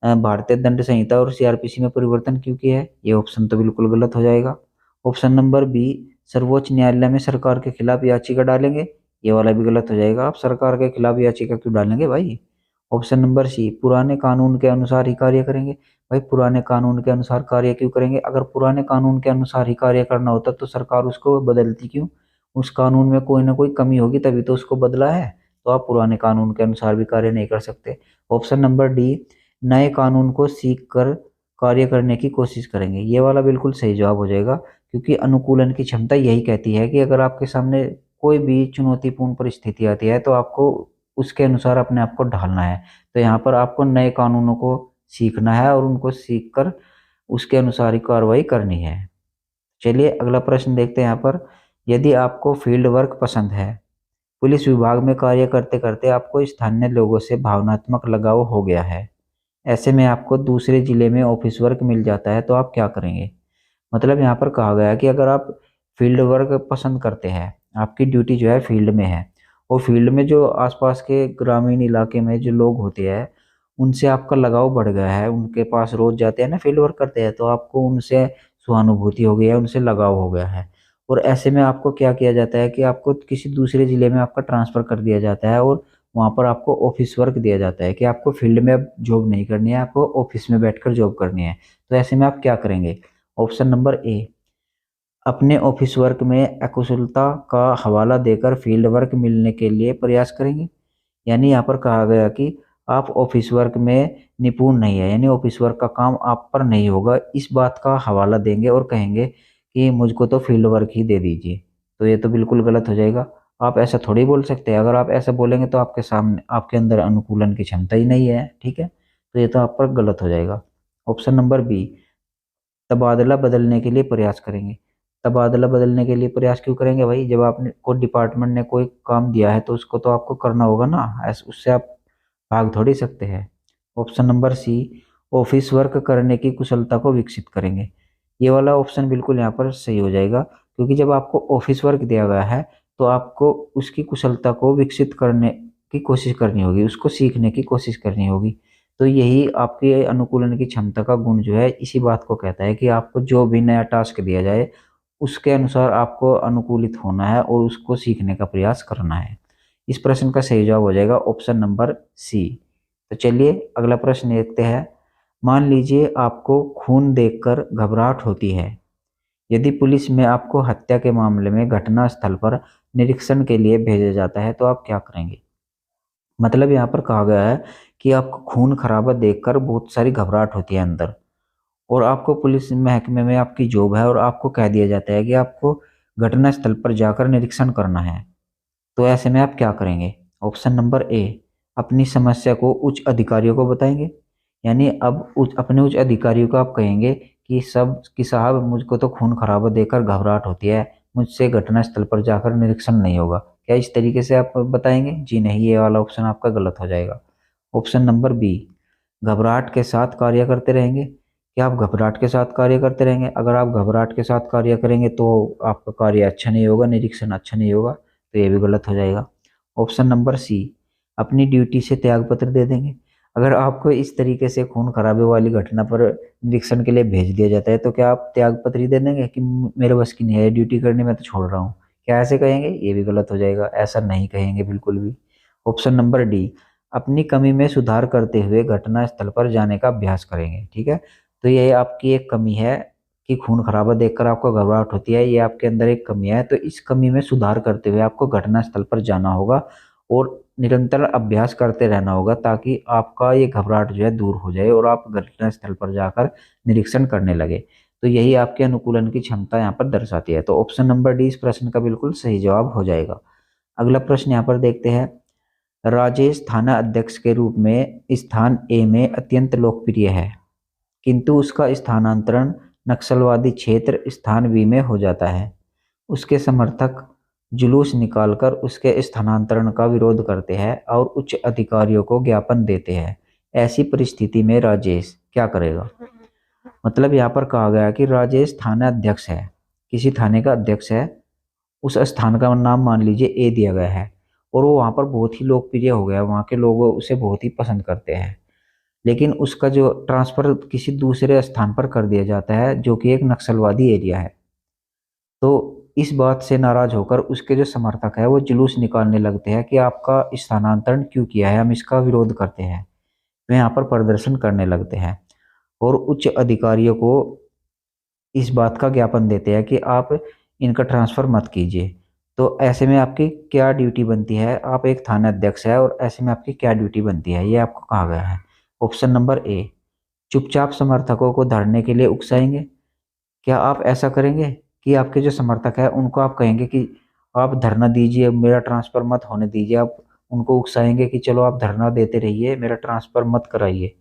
भारतीय दंड संहिता और सीआरपीसी में परिवर्तन क्यों किया है? ये ऑप्शन तो बिल्कुल गलत हो जाएगा। ऑप्शन नंबर बी, सर्वोच्च न्यायालय में सरकार के खिलाफ याचिका डालेंगे। ये वाला भी गलत हो जाएगा। आप सरकार के खिलाफ याचिका क्यों डालेंगे भाई? ऑप्शन नंबर सी, पुराने कानून के अनुसार ही कार्य करेंगे। भाई पुराने कानून के अनुसार कार्य क्यों करेंगे? अगर पुराने कानून के अनुसार ही कार्य करना होता तो सरकार उसको बदलती क्यों? उस कानून में कोई ना कोई कमी होगी तभी तो उसको बदला है। तो आप पुराने कानून के अनुसार भी कार्य नहीं कर सकते। ऑप्शन नंबर डी, नए कानून को सीख कर कार्य करने की कोशिश करेंगे। ये वाला बिल्कुल सही जवाब हो जाएगा, क्योंकि अनुकूलन की क्षमता यही कहती है कि अगर आपके सामने कोई भी चुनौतीपूर्ण परिस्थिति आती है तो आपको उसके अनुसार अपने आप को ढालना है। तो यहाँ पर आपको नए कानूनों को सीखना है और उनको सीख कर उसके अनुसार ही कार्रवाई करनी है। चलिए अगला प्रश्न देखते हैं यहाँ पर, यदि आपको फील्ड वर्क पसंद है, पुलिस विभाग में कार्य करते करते आपको स्थानीय लोगों से भावनात्मक लगाव हो गया है, ऐसे में आपको दूसरे जिले में ऑफिस वर्क मिल जाता है, तो आप क्या करेंगे? मतलब यहाँ पर कहा गया है कि अगर आप फील्ड वर्क पसंद करते हैं, आपकी ड्यूटी जो है फील्ड में है, और फील्ड में जो आसपास के ग्रामीण इलाके में जो लोग होते हैं उनसे आपका लगाव बढ़ गया है, उनके पास रोज जाते हैं ना, फील्ड वर्क करते हैं, तो आपको उनसे सहानुभूति हो गई है, उनसे लगाव हो गया है। और ऐसे में आपको क्या किया जाता है कि आपको किसी दूसरे जिले में आपका ट्रांसफ़र कर दिया जाता है, और वहाँ पर आपको ऑफिस वर्क दिया जाता है कि आपको फील्ड में अब जॉब नहीं करनी है, आपको ऑफिस में बैठकर जॉब करनी है। तो ऐसे में आप क्या करेंगे? ऑप्शन नंबर ए, अपने ऑफिस वर्क में अकुशलता का हवाला देकर फील्ड वर्क मिलने के लिए प्रयास करेंगे। यानी यहाँ पर कहा गया कि आप ऑफिस वर्क में निपुण नहीं है, यानी ऑफिस वर्क का काम आप पर नहीं होगा, इस बात का हवाला देंगे और कहेंगे कि मुझको तो फील्ड वर्क ही दे दीजिए। तो ये तो बिल्कुल गलत हो जाएगा। आप ऐसा थोड़ी बोल सकते हैं। अगर आप ऐसा बोलेंगे तो आपके सामने, आपके अंदर अनुकूलन की क्षमता ही नहीं है। ठीक है, तो ये तो आप पर गलत हो जाएगा। ऑप्शन नंबर बी, तबादला बदलने के लिए प्रयास करेंगे। तबादला बदलने के लिए प्रयास क्यों करेंगे भाई? जब आपने कोई डिपार्टमेंट ने कोई काम दिया है तो उसको तो आपको करना होगा ना, ऐसे उससे आप भाग थोड़ी सकते हैं। Option number C, office work करने की कुशलता को विकसित करेंगे। ये वाला ऑप्शन बिल्कुल यहाँ पर सही हो जाएगा, क्योंकि जब आपको ऑफिस वर्क दिया गया है तो आपको उसकी कुशलता को विकसित करने की कोशिश करनी होगी, उसको सीखने की कोशिश करनी होगी। तो यही आपके अनुकूलन की क्षमता का गुण जो है इसी बात को कहता है कि आपको जो भी नया टास्क दिया जाए उसके अनुसार आपको अनुकूलित होना है और उसको सीखने का प्रयास करना है। इस प्रश्न का सही जवाब हो जाएगा ऑप्शन नंबर सी। तो चलिए अगला प्रश्न देखते हैं। मान लीजिए आपको खून देखकर घबराहट होती है। यदि पुलिस में आपको हत्या के मामले में घटना स्थल पर निरीक्षण के लिए भेजा जाता है तो आप क्या करेंगे? मतलब यहाँ पर कहा गया है कि आपको खून खराबा देखकर बहुत सारी घबराहट होती है अंदर, और आपको पुलिस महकमे में आपकी जॉब है और आपको कह दिया जाता है कि आपको घटना स्थल पर जाकर निरीक्षण करना है। तो ऐसे में आप क्या करेंगे? ऑप्शन नंबर ए, अपनी समस्या को उच्च अधिकारियों को बताएंगे। यानी अब अपने उच्च अधिकारियों को आप कहेंगे कि साहब मुझको तो खून खराबा देकर घबराहट होती है, मुझसे घटना स्थल पर जाकर निरीक्षण नहीं होगा। क्या इस तरीके से आप बताएंगे? जी नहीं, ये वाला ऑप्शन आपका गलत हो जाएगा। ऑप्शन नंबर बी, घबराहट के साथ कार्य करते रहेंगे। क्या आप घबराहट के साथ कार्य करते रहेंगे? अगर आप घबराहट के साथ कार्य करेंगे तो आपका कार्य अच्छा नहीं होगा, निरीक्षण अच्छा नहीं होगा, तो ये भी गलत हो जाएगा। ऑप्शन नंबर सी, अपनी ड्यूटी से त्यागपत्र दे देंगे। अगर आपको इस तरीके से खून खराबे वाली घटना पर निरीक्षण के लिए भेज दिया जाता है तो क्या आप त्यागपत्र ही दे देंगे कि मेरे बस की नहीं है ड्यूटी करनी, मैं तो छोड़ रहा हूँ? क्या ऐसे कहेंगे? ये भी गलत हो जाएगा, ऐसा नहीं कहेंगे बिल्कुल भी। ऑप्शन नंबर डी, अपनी कमी में सुधार करते हुए घटना स्थल पर जाने का अभ्यास करेंगे। ठीक है, तो ये आपकी एक कमी है कि खून खराबा देखकर आपको घबराहट होती है, ये आपके अंदर एक कमी है। तो इस कमी में सुधार करते हुए आपको घटना स्थल पर जाना होगा और निरंतर अभ्यास करते रहना होगा, ताकि आपका ये घबराहट जो है दूर हो जाए और आप घटना स्थल पर जाकर निरीक्षण करने लगे। तो यही आपके अनुकूलन की क्षमता यहाँ पर दर्शाती है। तो ऑप्शन नंबर डी इस प्रश्न का बिल्कुल सही जवाब हो जाएगा। अगला प्रश्न यहाँ पर देखते हैं। राजेश थाना अध्यक्ष के रूप में स्थान ए में अत्यंत लोकप्रिय है, किंतु उसका स्थानांतरण नक्सलवादी क्षेत्र स्थान बी में हो जाता है। उसके समर्थक जुलूस निकालकर उसके स्थानांतरण का विरोध करते हैं और उच्च अधिकारियों को ज्ञापन देते हैं। ऐसी परिस्थिति में राजेश क्या करेगा? मतलब यहाँ पर कहा गया कि राजेश थाना अध्यक्ष है, किसी थाने का अध्यक्ष है, उस स्थान का नाम मान लीजिए ए दिया गया है और वो वहाँ पर बहुत ही लोकप्रिय हो गया, वहाँ के लोग उसे बहुत ही पसंद करते हैं। लेकिन उसका जो ट्रांसफर किसी दूसरे स्थान पर कर दिया जाता है जो कि एक नक्सलवादी एरिया है। तो इस बात से नाराज होकर उसके जो समर्थक है वो जुलूस निकालने लगते हैं कि आपका स्थानांतरण क्यों किया है, हम इसका विरोध करते हैं। वे यहाँ पर प्रदर्शन करने लगते हैं और उच्च अधिकारियों को इस बात का ज्ञापन देते हैं कि आप इनका ट्रांसफ़र मत कीजिए। तो ऐसे में आपकी क्या ड्यूटी बनती है? आप एक थाना अध्यक्ष है और ऐसे में आपकी क्या ड्यूटी बनती है, ये आपको कहा गया है। ऑप्शन नंबर ए, चुपचाप समर्थकों को धरने के लिए उकसाएंगे। क्या आप ऐसा करेंगे कि आपके जो समर्थक है उनको आप कहेंगे कि आप धरना दीजिए, मेरा ट्रांसफ़र मत होने दीजिए, आप उनको उकसाएंगे कि चलो आप धरना देते रहिए, मेरा ट्रांसफ़र मत कराइए।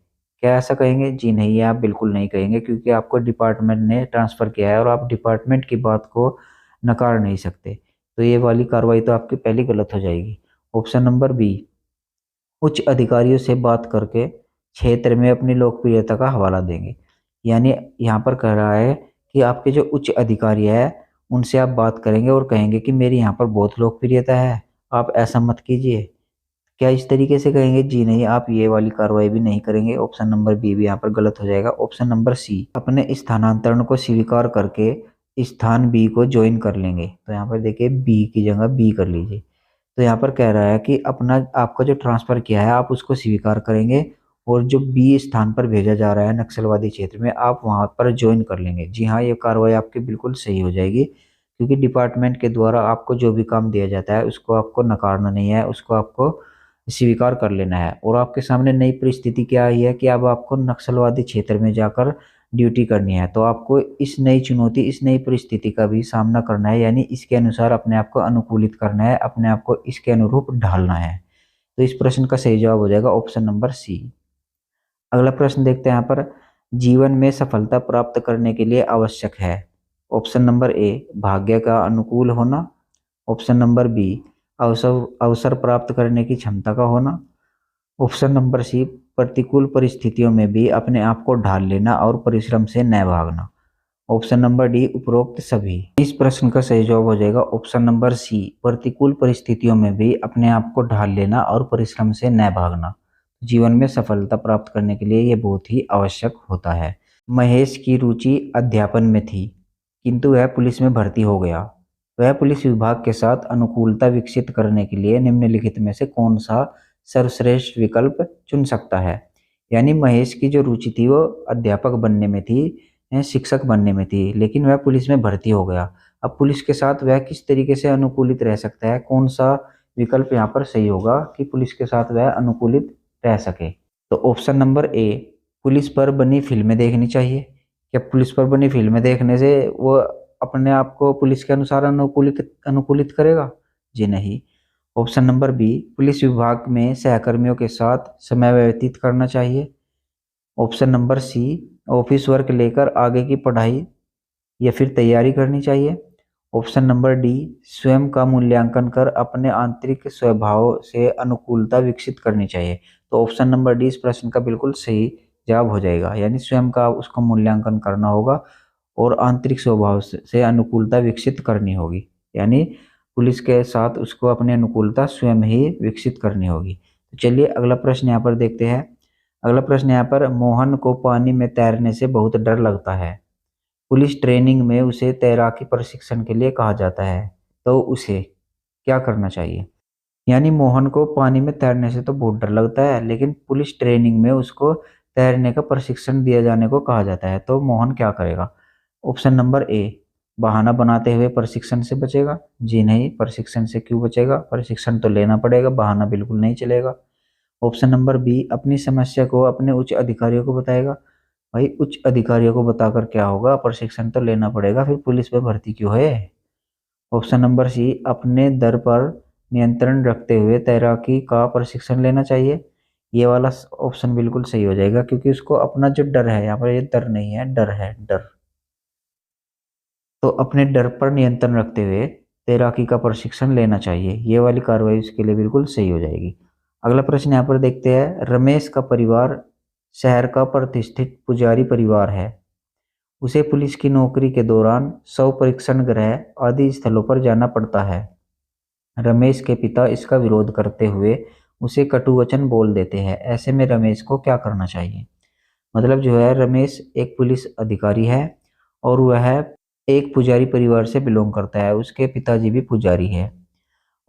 क्या ऐसा कहेंगे? जी नहीं, ये आप बिल्कुल नहीं कहेंगे, क्योंकि आपको डिपार्टमेंट ने ट्रांसफ़र किया है और आप डिपार्टमेंट की बात को नकार नहीं सकते। तो ये वाली कार्रवाई तो आपकी पहली गलत हो जाएगी। ऑप्शन नंबर बी, उच्च अधिकारियों से बात करके क्षेत्र में अपनी लोकप्रियता का हवाला देंगे। यानी यहाँ पर कह रहा है कि आपके जो उच्च अधिकारी है उनसे आप बात करेंगे और कहेंगे कि मेरी यहाँ पर बहुत लोकप्रियता है, आप ऐसा मत कीजिए। क्या इस तरीके से कहेंगे? जी नहीं, आप ये वाली कार्रवाई भी नहीं करेंगे। ऑप्शन नंबर बी भी यहाँ पर गलत हो जाएगा। ऑप्शन नंबर सी, अपने स्थानांतरण को स्वीकार करके स्थान बी को ज्वाइन कर लेंगे। तो यहाँ पर देखिए बी की जगह बी कर लीजिए। तो यहाँ पर कह रहा है कि अपना आपका जो ट्रांसफ़र किया है आप उसको स्वीकार करेंगे और जो बी स्थान पर भेजा जा रहा है नक्सलवादी क्षेत्र में, आप वहाँ पर ज्वाइन कर लेंगे। जी हाँ, ये कार्रवाई आपकी बिल्कुल सही हो जाएगी, क्योंकि डिपार्टमेंट के द्वारा आपको जो भी काम दिया जाता है उसको आपको नकारना नहीं है, उसको आपको स्वीकार कर लेना है। और आपके सामने नई परिस्थिति क्या आई है कि अब आपको नक्सलवादी क्षेत्र में जाकर ड्यूटी करनी है। तो आपको इस नई चुनौती, इस नई परिस्थिति का भी सामना करना है, यानी इसके अनुसार अपने आप को अनुकूलित करना है, अपने आप को इसके अनुरूप ढालना है। तो इस प्रश्न का सही जवाब हो जाएगा ऑप्शन नंबर सी। अगला प्रश्न देखते हैं यहाँ पर, जीवन में सफलता प्राप्त करने के लिए आवश्यक है। ऑप्शन नंबर ए, भाग्य का अनुकूल होना। ऑप्शन नंबर बी, अवसर अवसर प्राप्त करने की क्षमता का होना। ऑप्शन नंबर सी, प्रतिकूल परिस्थितियों में भी अपने आप को ढाल लेना और परिश्रम से न भागना। ऑप्शन नंबर डी, उपरोक्त सभी। इस प्रश्न का सही जवाब हो जाएगा ऑप्शन नंबर सी, प्रतिकूल परिस्थितियों में भी अपने आप को ढाल लेना और परिश्रम से न भागना। जीवन में सफलता प्राप्त करने के लिए ये बहुत ही आवश्यक होता है। महेश की रुचि अध्यापन में थी, किंतु वह पुलिस में भर्ती हो गया। वह पुलिस विभाग के साथ अनुकूलता विकसित करने के लिए निम्नलिखित में से कौन सा सर्वश्रेष्ठ विकल्प चुन सकता है? यानी महेश की जो रुचि थी वो अध्यापक बनने में थी, शिक्षक बनने में थी, लेकिन वह पुलिस में भर्ती हो गया। अब पुलिस के साथ वह किस तरीके से अनुकूलित रह सकता है? कौन सा विकल्प यहाँ पर सही होगा कि पुलिस के साथ वह अनुकूलित रह सके? तो ऑप्शन नंबर ए, पुलिस पर बनी फिल्में देखनी चाहिए। क्या पुलिस पर बनी फिल्में देखने से वो अपने आप को पुलिस के अनुसार अनुकूलित अनुकूलित करेगा? जी नहीं। ऑप्शन नंबर बी, पुलिस विभाग में सहकर्मियों के साथ समय व्यतीत करना चाहिए। Option number C, office work लेकर आगे की पढ़ाई या फिर तैयारी करनी चाहिए। ऑप्शन नंबर डी, स्वयं का मूल्यांकन कर अपने आंतरिक स्वभाव से अनुकूलता विकसित करनी चाहिए। तो ऑप्शन नंबर डी इस प्रश्न का बिल्कुल सही जवाब हो जाएगा, यानी स्वयं का उसको मूल्यांकन करना होगा और आंतरिक स्वभाव से अनुकूलता विकसित करनी होगी। यानी पुलिस के साथ उसको अपनी अनुकूलता स्वयं ही विकसित करनी होगी। तो चलिए अगला प्रश्न यहाँ पर देखते हैं। अगला प्रश्न यहाँ पर, मोहन को पानी में तैरने से बहुत डर लगता है। पुलिस ट्रेनिंग में उसे तैराकी प्रशिक्षण के लिए कहा जाता है, तो उसे क्या करना चाहिए? यानी मोहन को पानी में तैरने से तो बहुत डर लगता है, लेकिन पुलिस ट्रेनिंग में उसको तैरने का प्रशिक्षण दिया जाने को कहा जाता है, तो मोहन क्या करेगा? ऑप्शन नंबर ए, बहाना बनाते हुए प्रशिक्षण से बचेगा। जी नहीं, प्रशिक्षण से क्यों बचेगा, प्रशिक्षण तो लेना पड़ेगा, बहाना बिल्कुल नहीं चलेगा। ऑप्शन नंबर बी, अपनी समस्या को अपने उच्च अधिकारियों को बताएगा। भाई उच्च अधिकारियों को बताकर क्या होगा, प्रशिक्षण तो लेना पड़ेगा, फिर पुलिस में भर्ती क्यों है। ऑप्शन नंबर सी, अपने दर पर नियंत्रण रखते हुए तैराकी का प्रशिक्षण लेना चाहिए। ये वाला ऑप्शन बिल्कुल सही हो जाएगा, क्योंकि उसको अपना जो डर है, यहाँ पर ये डर नहीं है, डर है, डर। तो अपने डर पर नियंत्रण रखते हुए तैराकी का प्रशिक्षण लेना चाहिए, ये वाली कार्रवाई उसके लिए बिल्कुल सही हो जाएगी। अगला प्रश्न यहाँ पर देखते हैं, रमेश का परिवार शहर का प्रतिष्ठित पुजारी परिवार है। उसे पुलिस की नौकरी के दौरान शव परीक्षण गृह आदि स्थलों पर जाना पड़ता है। रमेश के पिता इसका विरोध करते हुए उसे कटु वचन बोल देते हैं। ऐसे में रमेश को क्या करना चाहिए। मतलब जो है, रमेश एक पुलिस अधिकारी है और वह एक पुजारी परिवार से बिलोंग करता है, उसके पिताजी भी पुजारी है।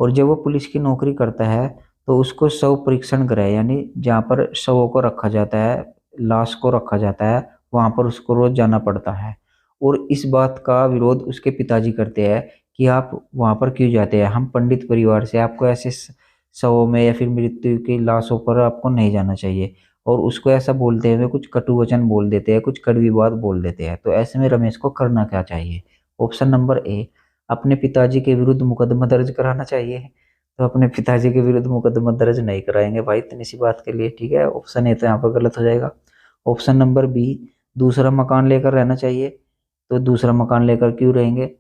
और जब वो पुलिस की नौकरी करता है तो उसको शव परीक्षण गृह, यानी जहाँ पर शवों को रखा जाता है, लाश को रखा जाता है, वहाँ पर उसको रोज जाना पड़ता है। और इस बात का विरोध उसके पिताजी करते हैं कि आप वहाँ पर क्यों जाते हैं, हम पंडित परिवार से, आपको ऐसे शवों में या फिर मृत्यु की लाशों पर आपको नहीं जाना चाहिए। और उसको ऐसा बोलते हुए कुछ कटु वचन बोल देते हैं, कुछ कड़वी बात बोल देते हैं। तो ऐसे में रमेश को करना क्या चाहिए। ऑप्शन नंबर ए, अपने पिताजी के विरुद्ध मुकदमा दर्ज कराना चाहिए। तो अपने पिताजी के विरुद्ध मुकदमा दर्ज नहीं कराएंगे भाई इतनी सी बात के लिए, ठीक है। ऑप्शन ए तो यहाँ पर गलत हो जाएगा। ऑप्शन नंबर बी, दूसरा मकान लेकर रहना चाहिए। तो दूसरा मकान लेकर क्यों रहेंगे,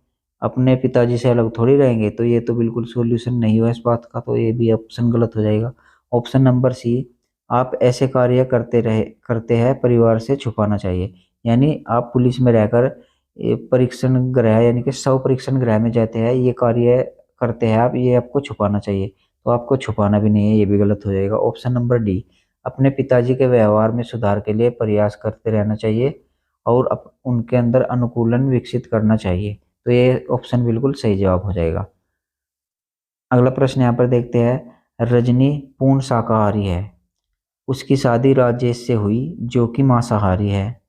अपने पिताजी से अलग थोड़ी रहेंगे, तो ये तो बिल्कुल सॉल्यूशन नहीं हुआ इस बात का, तो ये भी ऑप्शन गलत हो जाएगा। ऑप्शन नंबर सी, आप ऐसे कार्य करते हैं परिवार से छुपाना चाहिए। यानी आप पुलिस में रहकर ये परीक्षण गृह यानी कि शव परीक्षण गृह में जाते हैं, ये कार्य करते हैं आप, ये आपको छुपाना चाहिए। तो आपको छुपाना भी नहीं है, ये भी गलत हो जाएगा। ऑप्शन नंबर डी, अपने पिताजी के व्यवहार में सुधार के लिए प्रयास करते रहना चाहिए और उनके अंदर अनुकूलन विकसित करना चाहिए। तो ये ऑप्शन बिल्कुल सही जवाब हो जाएगा। अगला प्रश्न यहाँ पर देखते हैं, रजनी पूर्ण शाकाहारी है, उसकी शादी राजेश से हुई जो कि मांसाहारी है।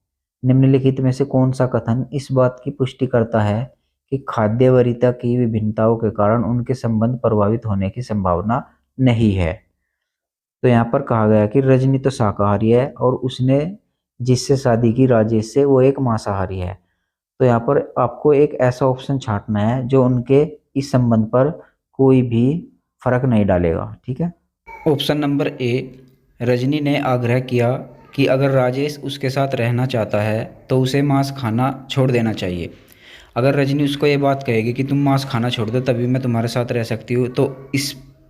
निम्नलिखित में से कौन सा कथन इस बात की पुष्टि करता है कि खाद्य वरीयता की विभिन्नताओं के कारण उनके संबंध प्रभावित होने की संभावना नहीं है। तो यहाँ पर कहा गया कि रजनी तो शाकाहारी है और उसने जिससे शादी की राजेश से, वो एक मांसाहारी है। तो यहाँ पर आपको एक ऐसा ऑप्शन छांटना है जो उनके इस संबंध पर कोई भी फर्क नहीं डालेगा, ठीक है। ऑप्शन नंबर ए, रजनी ने आग्रह किया कि अगर राजेश उसके साथ रहना चाहता है तो उसे मांस खाना छोड़ देना चाहिए। अगर रजनी उसको ये बात कहेगी कि तुम मांस खाना छोड़ दो तभी मैं तुम्हारे साथ रह सकती हूँ, तो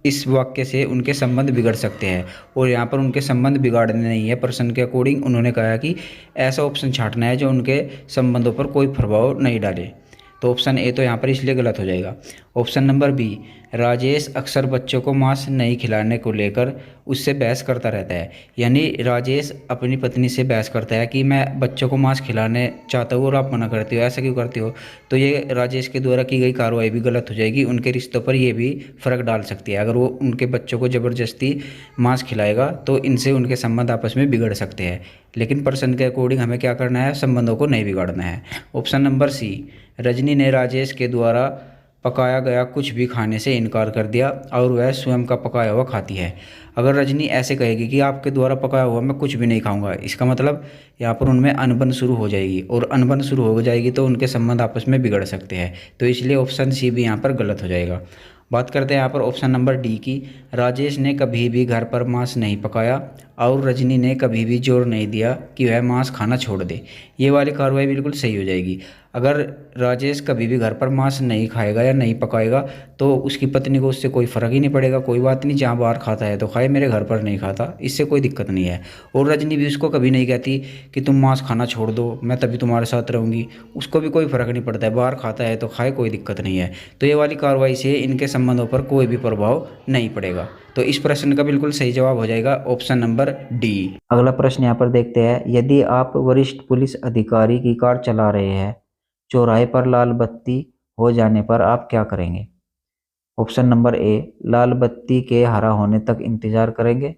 इस वाक्य से उनके संबंध बिगड़ सकते हैं। और यहाँ पर उनके संबंध बिगाड़ने नहीं है, प्रश्न के अकॉर्डिंग उन्होंने कहा कि ऐसा ऑप्शन छांटना है जो उनके संबंधों पर कोई प्रभाव नहीं डाले। तो ऑप्शन ए तो यहाँ पर इसलिए गलत हो जाएगा। ऑप्शन नंबर बी, राजेश अक्सर बच्चों को मांस नहीं खिलाने को लेकर उससे बहस करता रहता है। यानी राजेश अपनी पत्नी से बहस करता है कि मैं बच्चों को मांस खिलाने चाहता हूँ और आप मना करती हो, ऐसा क्यों करती हो। तो ये राजेश के द्वारा की गई कार्रवाई भी गलत हो जाएगी, उनके रिश्तों पर ये भी फ़र्क डाल सकती है। अगर वो उनके बच्चों को ज़बरदस्ती मांस खिलाएगा तो इनसे उनके संबंध आपस में बिगड़ सकते हैं। लेकिन पर्सन के अकॉर्डिंग हमें क्या करना है, संबंधों को नहीं बिगाड़ना है। ऑप्शन नंबर सी, रजनी ने राजेश के द्वारा पकाया गया कुछ भी खाने से इनकार कर दिया और वह स्वयं का पकाया हुआ खाती है। अगर रजनी ऐसे कहेगी कि आपके द्वारा पकाया हुआ मैं कुछ भी नहीं खाऊंगा, इसका मतलब यहाँ पर उनमें अनबन शुरू हो जाएगी, और अनबन शुरू हो जाएगी तो उनके संबंध आपस में बिगड़ सकते हैं। तो इसलिए ऑप्शन सी भी यहाँ पर गलत हो जाएगा। बात करते हैं यहाँ पर ऑप्शन नंबर डी की, राजेश ने कभी भी घर पर मांस नहीं पकाया और रजनी ने कभी भी जोर नहीं दिया कि वह मांस खाना छोड़ दे। ये वाली कार्रवाई बिल्कुल सही हो जाएगी। अगर राजेश कभी भी घर पर मांस नहीं खाएगा या नहीं पकाएगा तो उसकी पत्नी को उससे कोई फ़र्क ही नहीं पड़ेगा, कोई बात नहीं, जहाँ बाहर खाता है तो खाए, मेरे घर पर नहीं खाता, इससे कोई दिक्कत नहीं है। और रजनी भी उसको कभी नहीं कहती कि तुम मांस खाना छोड़ दो मैं तभी तुम्हारे साथ रहूँगी, उसको भी कोई फ़र्क नहीं पड़ता है, बाहर खाता है तो खाए, कोई दिक्कत नहीं है। तो ये वाली कार्रवाई से इनके संबंधों पर कोई भी प्रभाव नहीं पड़ेगा। तो इस प्रश्न का बिल्कुल सही जवाब हो जाएगा ऑप्शन नंबर डी। अगला प्रश्न यहाँ पर देखते हैं, यदि आप वरिष्ठ पुलिस अधिकारी की कार चला रहे हैं, चौराहे पर लाल बत्ती हो जाने पर आप क्या करेंगे। ऑप्शन नंबर ए, लाल बत्ती के हरा होने तक इंतजार करेंगे।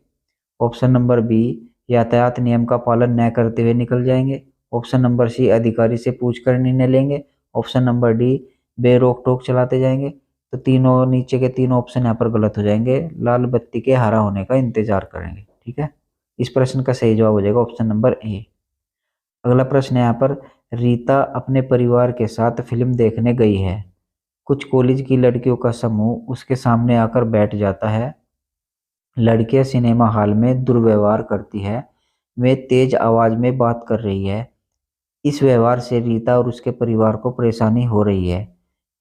ऑप्शन नंबर बी, यातायात नियम का पालन न करते हुए निकल जाएंगे। ऑप्शन नंबर सी अधिकारी से पूछकर निर्णय लेंगे। ऑप्शन नंबर डी बेरोक टोक चलाते जाएंगे। तो तीनों नीचे के तीनों ऑप्शन यहाँ पर गलत हो जाएंगे। लाल बत्ती के हरा होने का इंतजार करेंगे। ठीक है, इस प्रश्न का सही जवाब हो जाएगा ऑप्शन नंबर ए। अगला प्रश्न है यहाँ पर, रीता अपने परिवार के साथ फिल्म देखने गई है। कुछ कॉलेज की लड़कियों का समूह उसके सामने आकर बैठ जाता है। लड़कियां सिनेमा हॉल में दुर्व्यवहार करती है। वे तेज आवाज में बात कर रही है। इस व्यवहार से रीता और उसके परिवार को परेशानी हो रही है।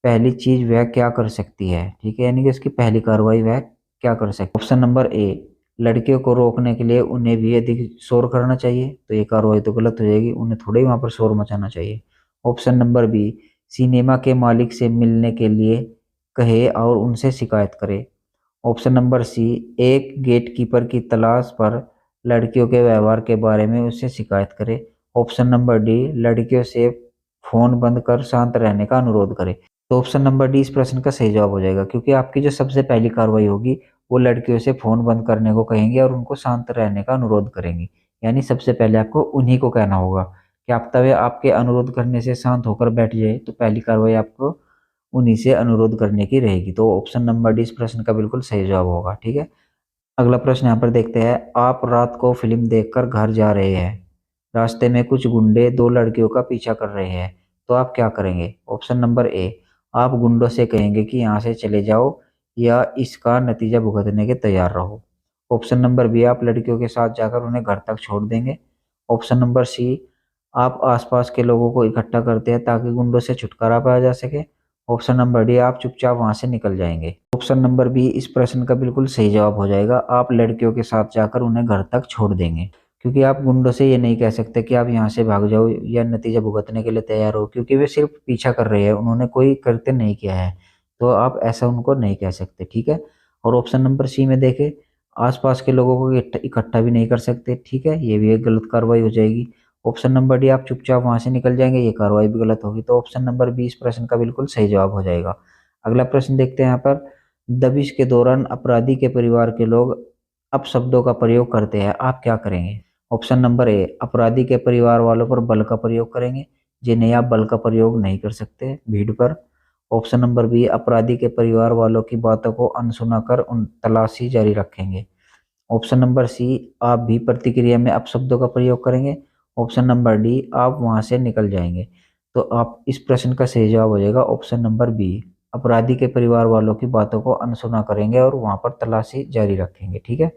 पहली चीज वह क्या कर सकती है? ठीक है, यानी कि उसकी पहली कार्रवाई वह क्या कर सकती है? ऑप्शन नंबर ए, लड़कियों को रोकने के लिए उन्हें भी अधिक शोर करना चाहिए। तो ये कार्रवाई तो गलत हो जाएगी, उन्हें थोड़े ही वहां पर शोर मचाना चाहिए। ऑप्शन नंबर बी, सिनेमा के मालिक से मिलने के लिए कहे और उनसे शिकायत करे। ऑप्शन नंबर सी, एक गेटकीपर की तलाश पर लड़कियों के व्यवहार के बारे में उससे शिकायत करे। ऑप्शन नंबर डी, लड़कियों से फोन बंद कर शांत रहने का अनुरोध करे। तो ऑप्शन नंबर डी इस प्रश्न का सही जवाब हो जाएगा, क्योंकि आपकी जो सबसे पहली कार्रवाई होगी वो लड़कियों से फोन बंद करने को कहेंगे और उनको शांत रहने का अनुरोध करेंगे। यानी सबसे पहले आपको उन्हीं को कहना होगा कि आप तब आपके अनुरोध करने से शांत होकर बैठ जाए। तो पहली कार्रवाई आपको उन्हीं से अनुरोध करने की रहेगी। तो ऑप्शन नंबर डी इस प्रश्न का बिल्कुल सही जवाब होगा। ठीक है, अगला प्रश्न यहाँ पर देखते हैं। आप रात को फिल्म देखकर घर जा रहे हैं। रास्ते में कुछ गुंडे दो लड़कियों का पीछा कर रहे हैं। तो आप क्या करेंगे? ऑप्शन नंबर ए, आप गुंडों से कहेंगे कि यहाँ से चले जाओ या इसका नतीजा भुगतने के तैयार रहो। ऑप्शन नंबर बी, आप लड़कियों के साथ जाकर उन्हें घर तक छोड़ देंगे। ऑप्शन नंबर सी, आप आसपास के लोगों को इकट्ठा करते हैं ताकि गुंडों से छुटकारा पाया जा सके। ऑप्शन नंबर डी, आप चुपचाप वहां से निकल जाएंगे। ऑप्शन नंबर बी इस प्रश्न का बिल्कुल सही जवाब हो जाएगा। आप लड़कियों के साथ जाकर उन्हें घर तक छोड़ देंगे, क्योंकि आप गुंडों से ये नहीं कह सकते कि आप यहाँ से भाग जाओ या नतीजा भुगतने के लिए तैयार हो, क्योंकि वे सिर्फ पीछा कर रहे हैं, उन्होंने कोई कृत्य नहीं किया है। तो आप ऐसा उनको नहीं कह सकते। ठीक है, और ऑप्शन नंबर सी में देखे, आसपास के लोगों को इकट्ठा भी नहीं कर सकते। ठीक है, ये भी एक गलत कार्रवाई हो जाएगी। ऑप्शन नंबर डी, आप चुपचाप वहां से निकल जाएंगे, ये कार्रवाई भी गलत होगी। तो ऑप्शन नंबर बी इस प्रश्न का बिल्कुल सही जवाब हो जाएगा। अगला प्रश्न देखते हैं यहाँ पर, दबिश के दौरान अपराधी के परिवार के लोग अपशब्दों का प्रयोग करते हैं, आप क्या करेंगे? ऑप्शन नंबर ए, अपराधी के परिवार वालों पर बल का प्रयोग करेंगे, जिन्हें आप बल का प्रयोग नहीं कर सकते भीड़ पर। ऑप्शन नंबर बी, अपराधी के परिवार वालों की बातों को अनसुना कर उन तलाशी जारी रखेंगे। ऑप्शन नंबर सी, आप भी प्रतिक्रिया में अपशब्दों का प्रयोग करेंगे। ऑप्शन नंबर डी, आप वहां से निकल जाएंगे। तो आप इस प्रश्न का सही जवाब हो जाएगा ऑप्शन नंबर बी, अपराधी के परिवार वालों की बातों को अनसुना करेंगे और वहां पर तलाशी जारी रखेंगे। ठीक है,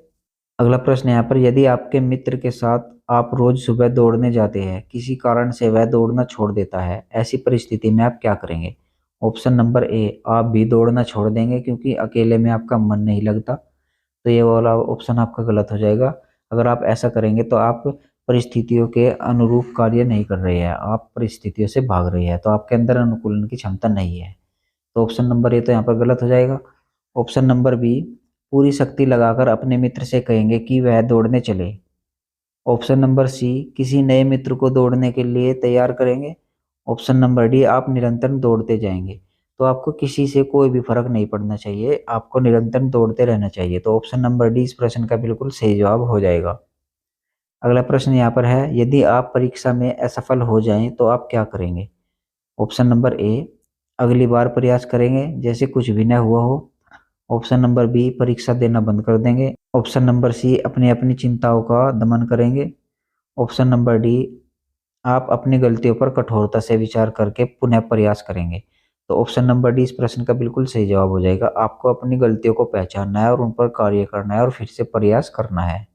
अगला प्रश्न यहाँ पर, यदि आपके मित्र के साथ आप रोज सुबह दौड़ने जाते हैं, किसी कारण से वह दौड़ना छोड़ देता है, ऐसी परिस्थिति में आप क्या करेंगे? ऑप्शन नंबर ए, आप भी दौड़ना छोड़ देंगे क्योंकि अकेले में आपका मन नहीं लगता। तो ये वाला ऑप्शन आपका गलत हो जाएगा। अगर आप ऐसा करेंगे तो आप परिस्थितियों के अनुरूप कार्य नहीं कर रहे हैं, आप परिस्थितियों से भाग रहे हैं, तो आपके अंदर अनुकूलन की क्षमता नहीं है। तो ऑप्शन नंबर ए तो यहाँ पर गलत हो जाएगा। ऑप्शन नंबर बी, पूरी शक्ति लगाकर अपने मित्र से कहेंगे कि वह दौड़ने चले। ऑप्शन नंबर सी, किसी नए मित्र को दौड़ने के लिए तैयार करेंगे। ऑप्शन नंबर डी, आप निरंतर दौड़ते जाएंगे। तो आपको किसी से कोई भी फर्क नहीं पड़ना चाहिए, आपको निरंतर दौड़ते रहना चाहिए। तो ऑप्शन नंबर डी इस प्रश्न का बिल्कुल सही जवाब हो जाएगा। अगला प्रश्न यहाँ पर है, यदि आप परीक्षा में असफल हो जाएं तो आप क्या करेंगे? ऑप्शन नंबर ए, अगली बार प्रयास करेंगे जैसे कुछ भी न हुआ हो। ऑप्शन नंबर बी, परीक्षा देना बंद कर देंगे। ऑप्शन नंबर सी, अपनी अपनी चिंताओं का दमन करेंगे। ऑप्शन नंबर डी, आप अपनी गलतियों पर कठोरता से विचार करके पुनः प्रयास करेंगे। तो ऑप्शन नंबर डी इस प्रश्न का बिल्कुल सही जवाब हो जाएगा। आपको अपनी गलतियों को पहचानना है और उन पर कार्य करना है और फिर से प्रयास करना है।